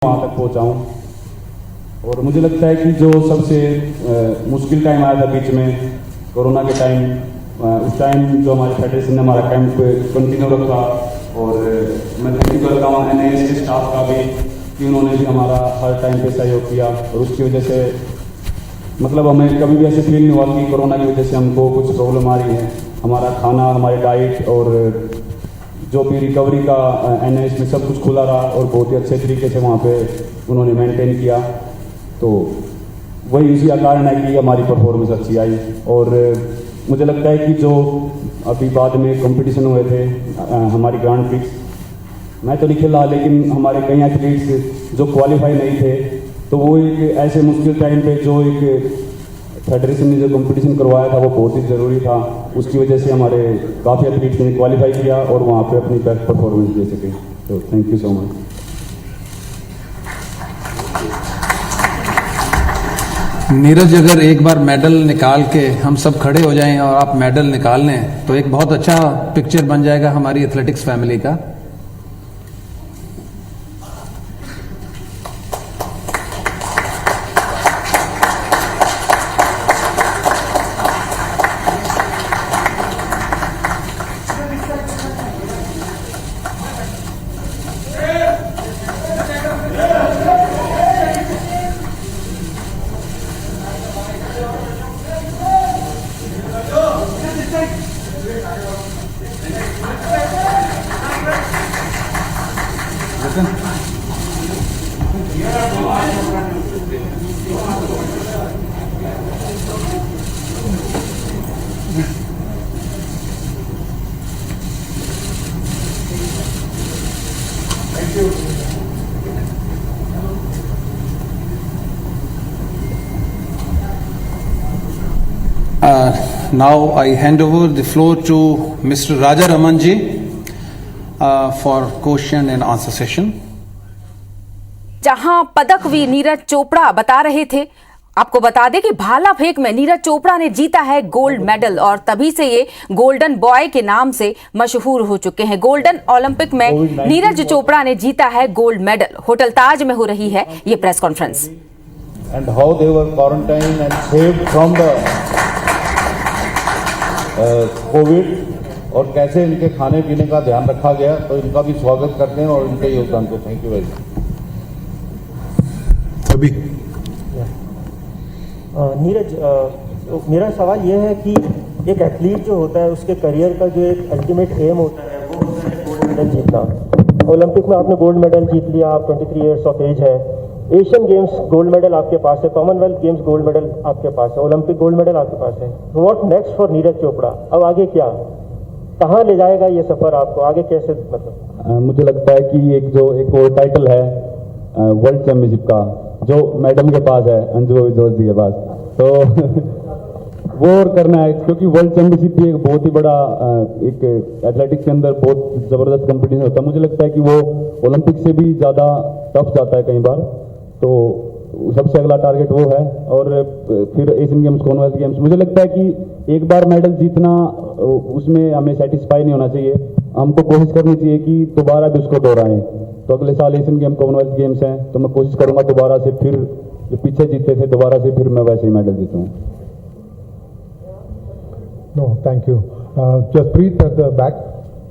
वहाँ तक पहुँचाऊँ। और मुझे लगता है कि जो सबसे मुश्किल टाइम आया था बीच में कोरोना के टाइम, उस टाइम जो हमारे फेडरेशन ने हमारा कैंप कंटिन्यू रखा, और मैं थैंक यू करता हूँ NIS के स्टाफ का भी कि उन्होंने भी हमारा हर टाइम पे सहयोग किया। और उसकी वजह से मतलब हमें कभी भी ऐसे फील नहीं हुआ कि कोरोना की वजह से हमको कुछ प्रॉब्लम आ रही है। हमारा खाना, हमारी डाइट और जो भी रिकवरी का NIS में सब कुछ खुला रहा और बहुत ही अच्छे तरीके से वहाँ पे उन्होंने मेंटेन किया। तो वही इसी कारण है कि हमारी परफॉर्मेंस अच्छी आई। और मुझे लगता है कि जो अभी बाद में कंपटीशन हुए थे हमारी ग्रांड प्रिक्स, मैं तो नहीं खेला लेकिन हमारे कई एथलीट्स जो क्वालिफाई नहीं थे, तो वो एक ऐसे मुश्किल टाइम पे जो एक फेडरेशन ने जो कंपटीशन करवाया था वो बहुत ही ज़रूरी था। उसकी वजह से हमारे काफ़ी एथलीट्स ने क्वालिफाई किया और वहाँ पे अपनी बेस्ट परफॉर्मेंस दे सके। तो thank you so much. Neeraj, अगर एक बार मेडल निकाल के हम सब खड़े हो जाएं और आप मेडल निकाल लें तो एक बहुत अच्छा पिक्चर बन जाएगा हमारी एथलेटिक्स फैमिली का। Now I hand over the floor to Mr. Raja Ramanji for question and answer session. जहां पदकवीर नीरज चोपड़ा बता रहे थे, आपको बता दें कि भाला फेंक में नीरज चोपड़ा ने जीता है गोल्ड मेडल और तभी से ये गोल्डन बॉय के नाम से मशहूर हो चुके हैं। गोल्डन ओलंपिक में नीरज चोपड़ा ने जीता है गोल्ड मेडल। होटल ताज में हो रही है ये press conference. And how they were quarantined and saved from the Covid, और कैसे इनके खाने पीने का ध्यान रखा गया, तो इनका भी स्वागत करते हैं और इनके योगदान को थैंक यू वेरी मच। अभी नीरज, मेरा सवाल यह है कि एक एथलीट जो होता है उसके करियर का जो एक अल्टीमेट एम होता है वो होता है गोल्ड मेडल जीतना। ओलंपिक में आपने गोल्ड मेडल जीत लिया, आप 23 ईयर्स ऑफ एज है। एशियन गेम्स गोल्ड मेडल आपके पास है, कॉमनवेल्थ गेम्स गोल्ड मेडल आपके पास है, ओलंपिक गोल्ड मेडल आपके पास है। What next for Neeraj Chopra? अब आगे क्या, कहाँ ले जाएगा ये सफर आपको आगे, कैसे मतलब? मुझे लगता है कि एक और टाइटल है वर्ल्ड चैंपियनशिप का जो मैडम के पास है, अंजू जोशी के पास, तो वो और करना है, क्योंकि वर्ल्ड चैंपियनशिप भी एक बहुत ही बड़ा एक एथलेटिक्स के अंदर बहुत ज़बरदस्त कंपटीशन होता है। मुझे लगता है कि वो ओलंपिक से भी ज़्यादा टफ जाता है कई बार, तो सबसे अगला टारगेट वो है। और फिर एशियन गेम्स, कॉमनवेल्थ गेम्स, मुझे लगता है कि एक बार मेडल जीतना उसमें हमें सेटिस्फाई नहीं होना चाहिए, हमको कोशिश करनी चाहिए कि दोबारा भी उसको दोहराएं। तो अगले साल एशियन गेम, कॉमनवेल्थ गेम्स हैं, तो मैं कोशिश करूंगा दोबारा से, फिर जो पीछे जीते थे दोबारा से फिर मैं वैसे ही medal जीतूँ। No, thank you. Jaspreet at the back,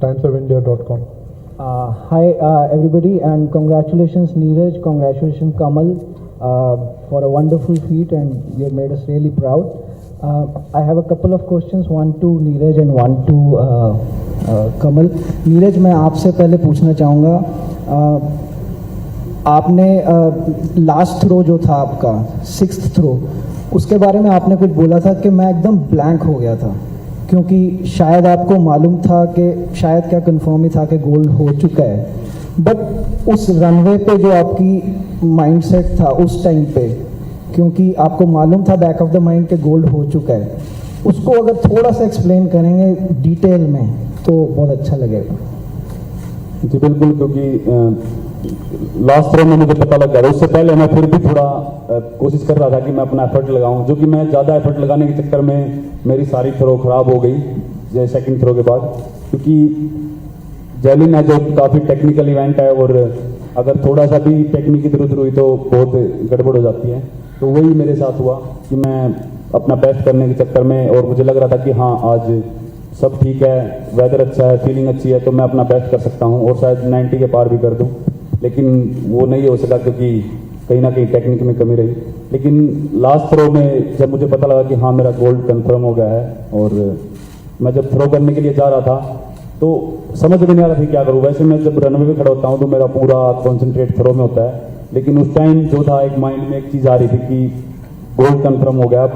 timesofIndia.com. Hi everybody, and congratulations Neeraj, congratulations Kamal for a wonderful feat, and you have made us really proud. I have a couple of questions, one to Neeraj and one to Kamal. Neeraj, मैं आपसे पहले पूछना चाहूँगा, आपने last throw जो था आपका 6th throw, उसके बारे में आपने कुछ बोला था कि मैं एकदम ब्लैंक हो गया था, क्योंकि शायद आपको मालूम था कि शायद क्या कंफर्म ही था कि गोल्ड हो चुका है, बट उस रनवे पे जो आपकी माइंडसेट था उस टाइम पे, क्योंकि आपको मालूम था बैक ऑफ द माइंड के गोल्ड हो चुका है, उसको अगर थोड़ा सा एक्सप्लेन करेंगे डिटेल में तो बहुत अच्छा लगेगा। जी बिल्कुल, क्योंकि लास्ट थ्रो में मुझे पता लग गया, उससे पहले मैं फिर भी थोड़ा कोशिश कर रहा था कि मैं अपना एफर्ट लगाऊं, जो कि मैं ज़्यादा एफर्ट लगाने के चक्कर में मेरी सारी थ्रो खराब हो गई सेकंड थ्रो के बाद, क्योंकि जैवलिन है जो काफ़ी टेक्निकल इवेंट है और अगर थोड़ा सा भी टेक्निक इधर उधर हुई तो बहुत गड़बड़ हो जाती है। तो वही मेरे साथ हुआ कि मैं अपना बेस्ट करने के चक्कर में, और मुझे लग रहा था कि हाँ आज सब ठीक है, वेदर अच्छा है, फीलिंग अच्छी है, तो मैं अपना बेस्ट कर सकता हूँ और शायद 90 के पार भी कर दूँ, लेकिन वो नहीं हो सका क्योंकि कहीं ना कहीं टेक्निक में कमी रही। लेकिन लास्ट थ्रो में जब मुझे पता लगा कि हाँ मेरा गोल्ड कंफर्म हो गया है, और मैं जब थ्रो करने के लिए जा रहा था तो समझ में नहीं आ रहा था क्या करूँ। वैसे मैं जब रनवे पे खड़ा होता हूँ तो मेरा पूरा कॉन्सेंट्रेट थ्रो में होता है, लेकिन उस टाइम जो था एक माइंड में एक चीज़ आ रही थी कि गोल्ड कंफर्म हो गया।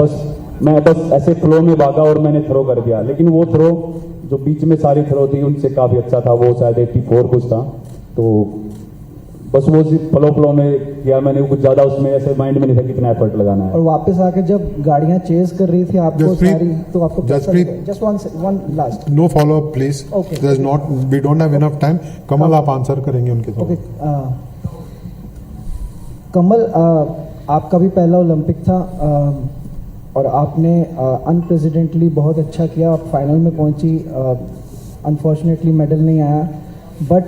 मैं ऐसे फ्लो में भागा और मैंने थ्रो कर दिया, लेकिन वो थ्रो जो बीच में सारी थ्रो थी उनसे काफ़ी अच्छा था, वो शायद 84 कुछ था। तो बस वो फ्लो में किया मैंने, कुछ ज़्यादा उसमें ऐसे माइंड में नहीं था कितना एफर्ट लगाना है। और वापस आके जब गाड़ियां चेज कर रही थी आपको जसप्रीत, सारी, तो आपको Jasprit, just one last. No follow up please, Okay. There is not, we don't have enough time. Kamal आप आंसर करेंगे उनके ओके, सवाल। कमल, आपका भी पहला ओलंपिक था, और आपने अनप्रेसिडेंटली बहुत अच्छा किया, आप फाइनल में पहुंची। अनफॉर्चुनेटली मेडल नहीं आया, बट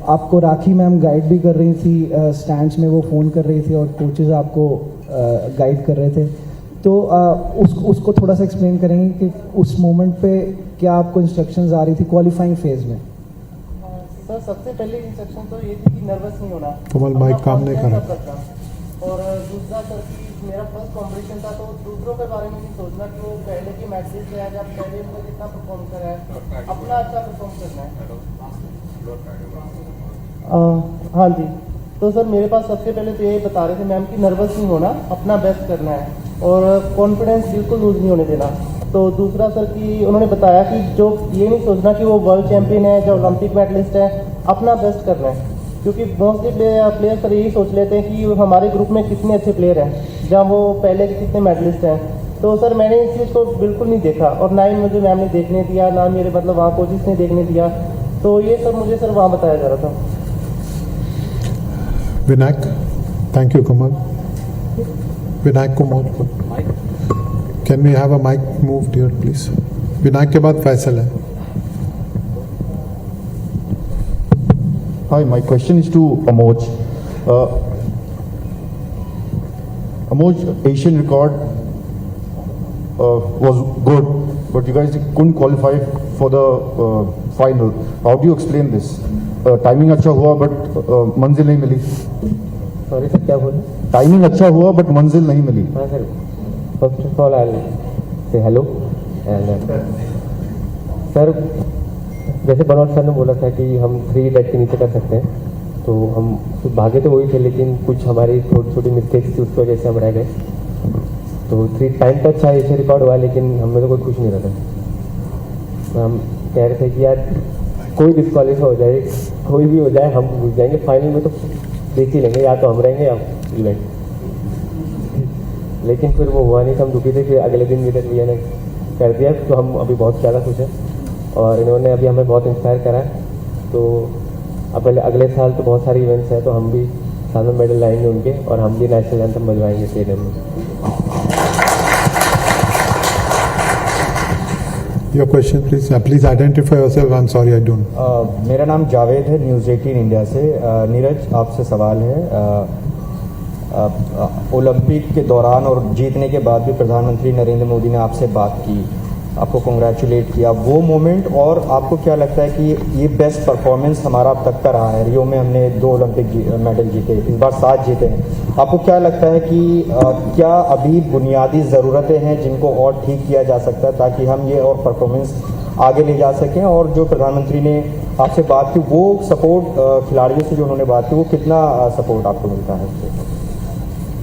आपको राखी मैम गाइड भी कर रही थी, स्टैंड्स में वो फ़ोन कर रही थी और कोचेज आपको गाइड कर रहे थे। तो उसको थोड़ा सा एक्सप्लेन करेंगे कि उस मोमेंट पे क्या आपको इंस्ट्रक्शंस आ रही थी क्वालिफाइंग फेज में? सर सबसे पहले इंस्ट्रक्शन तो ये थी कि नर्वस नहीं होना, कमल, माइक काम नहीं कर रहा। और दूसरा सर कि मेरा फर्स्ट कॉम्पिटिशन था, तो दूसरों के बारे में नहीं सोचना कि वो पहले की मैचेस है, जब पहले उन्होंने जितना परफॉर्म करा है अपना अच्छा परफॉर्म करना है। हाँ जी, तो सर मेरे पास सबसे पहले तो यही बता रहे थे मैम कि नर्वस नहीं होना, अपना बेस्ट करना है और कॉन्फिडेंस बिल्कुल लूज नहीं होने देना। तो दूसरा सर कि उन्होंने बताया कि जो ये नहीं सोचना कि वो वर्ल्ड चैंपियन है, जो ओलंपिक मेडलिस्ट है, अपना बेस्ट करना है। क्योंकि मोस्टली प्लेयर सर यही सोच लेते हैं कि हमारे ग्रुप में कितने अच्छे प्लेयर हैं, जहाँ वो पहले के कितने मेडलिस्ट हैं। तो सर मैंने इस चीज़ को बिल्कुल नहीं देखा, और ना ही मुझे मैम ने देखने दिया, ना मेरे मतलब वहाँ कोचिज ने देखने दिया। तो ये सब मुझे सर वहाँ बताया जा रहा था। Vinayak, thank you Kamal. विनायक को मौज, can we have a mic move here please? Vinayak के बाद फैसल है। Hi, my question is to Amoj. Amoj, Asian record was good, but you guys couldn't qualify for the final. How do you explain this? Timing अच्छा हुआ but मंजिल नहीं मिली. Sorry sir, क्या बोले? Timing अच्छा हुआ but मंजिल नहीं मिली. हाँ sir, first of all I से हेलो एंड सर, जैसे बनोट सर ने बोला था कि हम 3 डेट के नीचे कर सकते हैं, तो हम भागे तो वही थे, लेकिन कुछ हमारी छोटी छोटी मिस्टेक्स थी, उसकी वजह से हम रह गए। तो 3 टाइम तो अच्छा एशिया रिकॉर्ड हुआ, लेकिन हमें तो कोई खुश नहीं रहा था। तो हम कह रहे थे कि यार कोई डिस्क्वालीफाई हो जाए, कोई भी हो जाए, हम घुस जाएंगे फाइनल में, तो देख ही लेंगे, या तो हम रहेंगे या इवेंट। लेकिन फिर वो हुआ नहीं, हम दुखी थे। फिर अगले दिन नीरज भैया ने कर दिया, तो हम अभी बहुत ज़्यादा खुश हैं, और इन्होंने अभी हमें बहुत इंस्पायर करा है। तो अब अगले साल तो बहुत सारे इवेंट्स हैं, तो हम भी साथ में मेडल लाएंगे उनके, और हम भी नेशनल एंथम बजवाएंगे स्टेडियम में। Your question please, please identify yourself. I am sorry, I don't. मेरा नाम जावेद है, न्यूज़ 18 इंडिया से। नीरज, आपसे सवाल है। ओलंपिक के दौरान और जीतने के बाद भी प्रधानमंत्री नरेंद्र मोदी ने आपसे बात की, आपको कंग्रेचुलेट किया, वो मोमेंट, और आपको क्या लगता है कि ये बेस्ट परफॉर्मेंस हमारा अब तक का रहा है? रियो में हमने 2 ओलंपिक मेडल जीते, इस बार 7 जीते हैं। आपको क्या लगता है कि क्या अभी बुनियादी ज़रूरतें हैं जिनको और ठीक किया जा सकता है ताकि हम ये और परफॉर्मेंस आगे ले जा सकें? और जो प्रधानमंत्री ने आपसे बात की, वो सपोर्ट खिलाड़ियों से जो उन्होंने बात की, वो कितना सपोर्ट आपको मिलता है?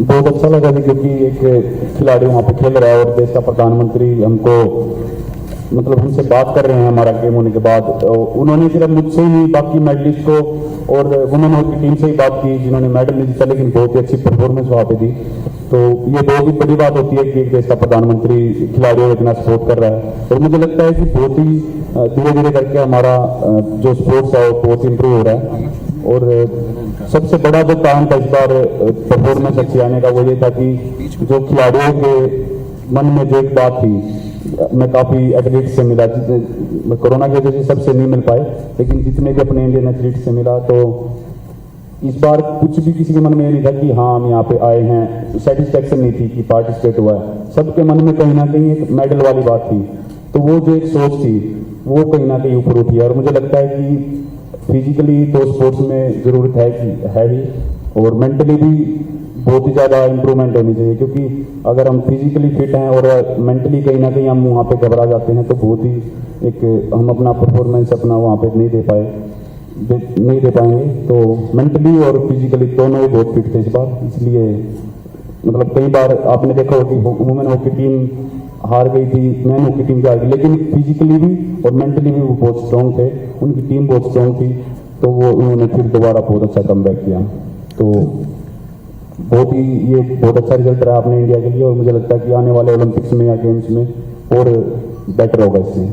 बहुत अच्छा लगा जी, क्योंकि एक खिलाड़ी वहाँ पे खेल रहा है और देश का प्रधानमंत्री हमको मतलब हमसे बात कर रहे हैं हमारा गेम होने के बाद। उन्होंने सिर्फ मुझसे ही, बाकी मेडलिस्ट को और वुमेन हॉकी टीम से ही बात की जिन्होंने मेडल नहीं जीता, लेकिन बहुत ही अच्छी परफॉर्मेंस वहाँ पे दी। तो ये बहुत ही बड़ी बात होती है कि एक देश का प्रधानमंत्री खिलाड़ियों को इतना सपोर्ट कर रहा है। और मुझे लगता है कि बहुत ही धीरे धीरे करके हमारा जो स्पोर्ट्स है वो बहुत इंप्रूव हो रहा है। और सबसे बड़ा जो कारण था इस बार परफॉर्मेंस अच्छी आने का, वो ये था कि जो खिलाड़ियों के मन में जो एक बात थी, मैं काफ़ी एथलीट से मिला, कोरोना की वजह से सबसे नहीं मिल पाए, लेकिन जितने भी अपने इंडियन एथलीट से मिला, तो इस बार कुछ भी किसी के मन में ये नहीं था कि हाँ हम यहाँ पे आए हैं, सेटिस्फेक्शन नहीं थी कि पार्टिसिपेट हुआ है। सबके मन में कहीं ना कहीं एक मेडल वाली बात थी, तो वो जो एक सोच थी वो कहीं ना कहीं ऊपर उठी है। और मुझे लगता है कि फिजिकली तो स्पोर्ट्स में ज़रूरत है कि है ही, और मेंटली भी बहुत ही ज़्यादा इम्प्रूवमेंट होनी चाहिए, क्योंकि अगर हम फिजिकली फिट हैं और मेंटली कहीं ना कहीं हम वहाँ पे घबरा जाते हैं तो बहुत ही एक हम अपना परफॉर्मेंस अपना वहाँ पे नहीं दे पाएंगे। तो मेंटली और फिजिकली दोनों ही बहुत फिट थे इस बार, इसलिए मतलब कई बार आपने देखा हो कि वुमेन हॉकी टीम हार गई थी, मैन हॉकी टीम हार गई, लेकिन फिजिकली भी और मेंटली भी वो बहुत स्ट्रॉन्ग थे, उनकी टीम बहुत स्ट्रॉन्ग थी, तो वो उन्होंने फिर दोबारा बहुत अच्छा कमबैक किया। तो बहुत ही ये बहुत अच्छा रिजल्ट रहा अपने इंडिया के लिए, और मुझे लगता है कि आने वाले ओलंपिक्स में या गेम्स में और बेटर होगा इससे।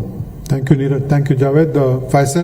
Thank you Neeraj, thank you Javed. Faisal.